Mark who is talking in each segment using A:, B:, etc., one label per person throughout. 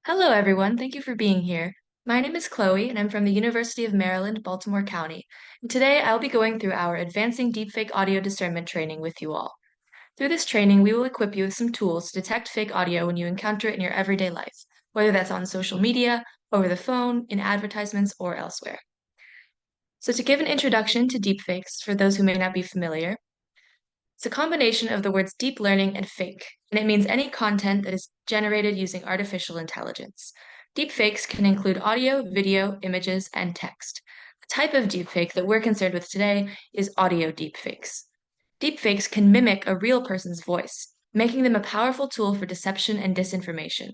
A: Hello, everyone. Thank you for being here. My name is Chloe, and I'm from the University of Maryland, Baltimore County. And today, I'll be going through our Advancing Deepfake Audio Discernment training with you all. Through this training, we will equip you with some tools to detect fake audio when you encounter it in your everyday life, whether that's on social media, over the phone, in advertisements, or elsewhere. So to give an introduction to deepfakes, for those who may not be familiar, it's a combination of the words deep learning and fake, and it means any content that is generated using artificial intelligence. Deepfakes can include audio, video, images, and text. The type of deepfake that we're concerned with today is audio deepfakes. Deepfakes can mimic a real person's voice, making them a powerful tool for deception and disinformation.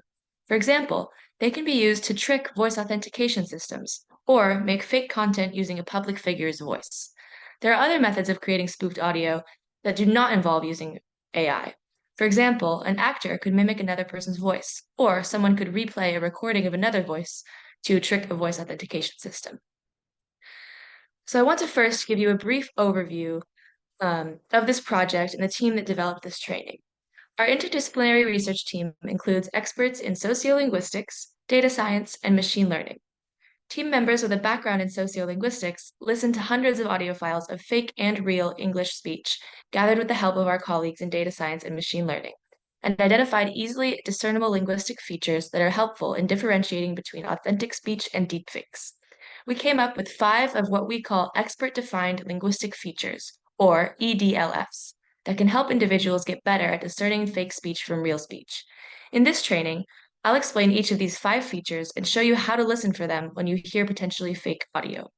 A: For example, they can be used to trick voice authentication systems or make fake content using a public figure's voice. There are other methods of creating spoofed audio that do not involve using AI. For example, an actor could mimic another person's voice, or someone could replay a recording of another voice to trick a voice authentication system. So I want to first give you a brief overview of this project and the team that developed this training. Our interdisciplinary research team includes experts in sociolinguistics, data science, and machine learning. Team members with a background in sociolinguistics listened to hundreds of audio files of fake and real English speech gathered with the help of our colleagues in data science and machine learning, and identified easily discernible linguistic features that are helpful in differentiating between authentic speech and deepfakes. We came up with 5 of what we call expert-defined linguistic features, or EDLFs, that can help individuals get better at discerning fake speech from real speech. In this training, I'll explain each of these 5 features and show you how to listen for them when you hear potentially fake audio.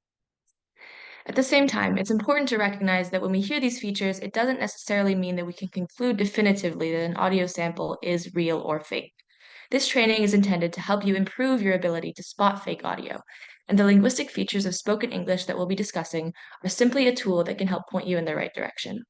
A: At the same time, it's important to recognize that when we hear these features, it doesn't necessarily mean that we can conclude definitively that an audio sample is real or fake. This training is intended to help you improve your ability to spot fake audio, and the linguistic features of spoken English that we'll be discussing are simply a tool that can help point you in the right direction.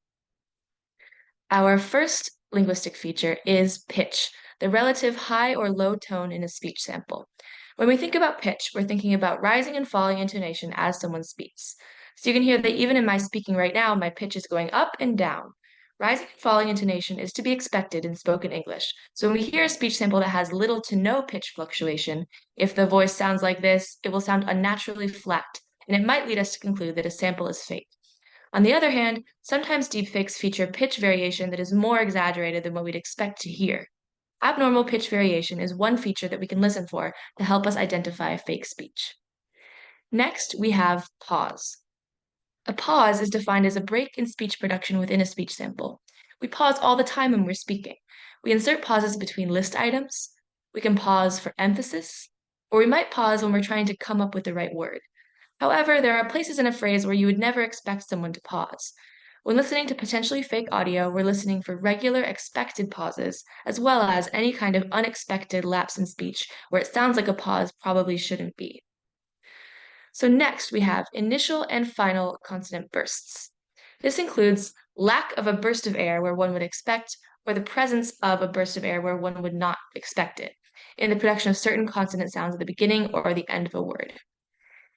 A: Our first linguistic feature is pitch, the relative high or low tone in a speech sample. When we think about pitch, we're thinking about rising and falling intonation as someone speaks. So you can hear that even in my speaking right now, my pitch is going up and down. Rising and falling intonation is to be expected in spoken English. So when we hear a speech sample that has little to no pitch fluctuation, if the voice sounds like this, it will sound unnaturally flat, and it might lead us to conclude that a sample is fake. On the other hand, sometimes deepfakes feature pitch variation that is more exaggerated than what we'd expect to hear. Abnormal pitch variation is one feature that we can listen for to help us identify fake speech. Next, we have pause. A pause is defined as a break in speech production within a speech sample. We pause all the time when we're speaking. We insert pauses between list items, we can pause for emphasis, or we might pause when we're trying to come up with the right word. However, there are places in a phrase where you would never expect someone to pause. When listening to potentially fake audio, we're listening for regular expected pauses, as well as any kind of unexpected lapse in speech where it sounds like a pause probably shouldn't be. So next we have initial and final consonant bursts. This includes lack of a burst of air where one would expect, or the presence of a burst of air where one would not expect it, in the production of certain consonant sounds at the beginning or the end of a word.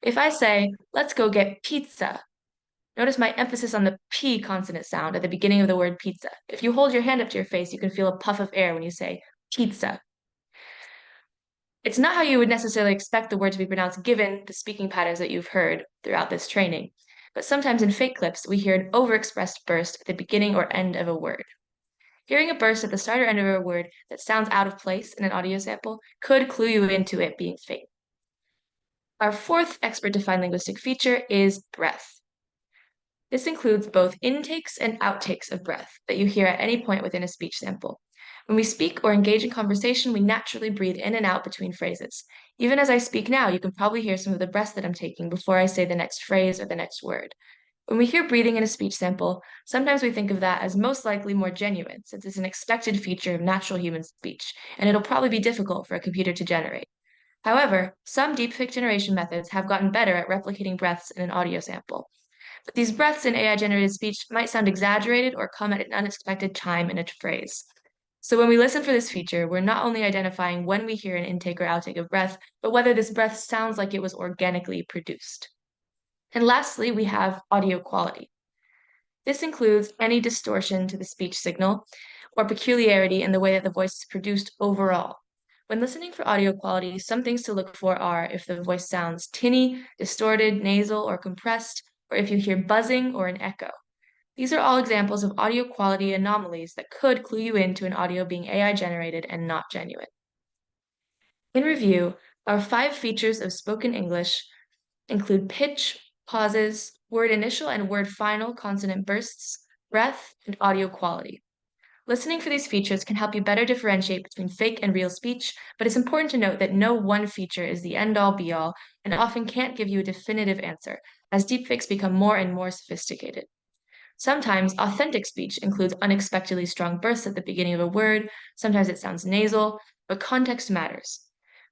A: If I say, let's go get pizza, notice my emphasis on the P consonant sound at the beginning of the word pizza. If you hold your hand up to your face, you can feel a puff of air when you say pizza. It's not how you would necessarily expect the word to be pronounced given the speaking patterns that you've heard throughout this training. But sometimes in fake clips, we hear an overexpressed burst at the beginning or end of a word. Hearing a burst at the start or end of a word that sounds out of place in an audio sample could clue you into it being fake. Our fourth expert-defined linguistic feature is breath. This includes both intakes and outtakes of breath that you hear at any point within a speech sample. When we speak or engage in conversation, we naturally breathe in and out between phrases. Even as I speak now, you can probably hear some of the breaths that I'm taking before I say the next phrase or the next word. When we hear breathing in a speech sample, sometimes we think of that as most likely more genuine, since it's an expected feature of natural human speech, and it'll probably be difficult for a computer to generate. However, some deepfake generation methods have gotten better at replicating breaths in an audio sample. But these breaths in AI-generated speech might sound exaggerated or come at an unexpected time in a phrase. So when we listen for this feature, we're not only identifying when we hear an intake or outtake of breath, but whether this breath sounds like it was organically produced. And lastly, we have audio quality. This includes any distortion to the speech signal or peculiarity in the way that the voice is produced overall. When listening for audio quality, some things to look for are if the voice sounds tinny, distorted, nasal, or compressed, or if you hear buzzing or an echo. These are all examples of audio quality anomalies that could clue you into an audio being AI generated and not genuine. In review, our 5 features of spoken English include pitch, pauses, word initial and word final consonant bursts, breath, and audio quality. Listening for these features can help you better differentiate between fake and real speech, but it's important to note that no one feature is the end-all be-all and often can't give you a definitive answer, as deepfakes become more and more sophisticated. Sometimes authentic speech includes unexpectedly strong bursts at the beginning of a word, sometimes it sounds nasal, but context matters.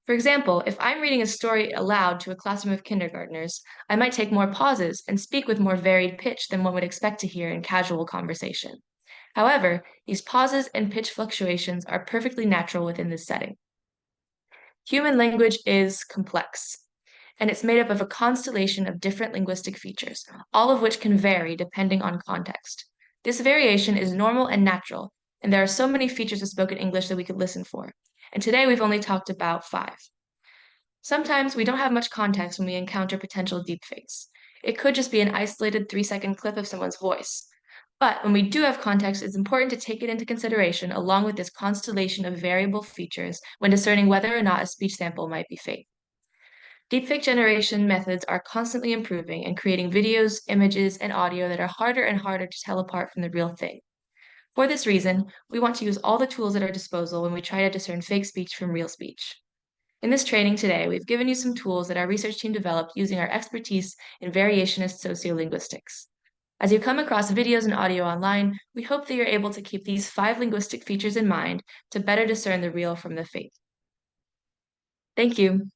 A: For example, if I'm reading a story aloud to a classroom of kindergartners, I might take more pauses and speak with more varied pitch than one would expect to hear in casual conversation. However, these pauses and pitch fluctuations are perfectly natural within this setting. Human language is complex, and it's made up of a constellation of different linguistic features, all of which can vary depending on context. This variation is normal and natural, and there are so many features of spoken English that we could listen for. And today we've only talked about 5. Sometimes we don't have much context when we encounter potential deepfakes. It could just be an isolated 3-second clip of someone's voice. But when we do have context, it's important to take it into consideration along with this constellation of variable features when discerning whether or not a speech sample might be fake. Deepfake generation methods are constantly improving and creating videos, images, and audio that are harder and harder to tell apart from the real thing. For this reason, we want to use all the tools at our disposal when we try to discern fake speech from real speech. In this training today, we've given you some tools that our research team developed using our expertise in variationist sociolinguistics. As you come across videos and audio online, we hope that you're able to keep these 5 linguistic features in mind to better discern the real from the fake. Thank you.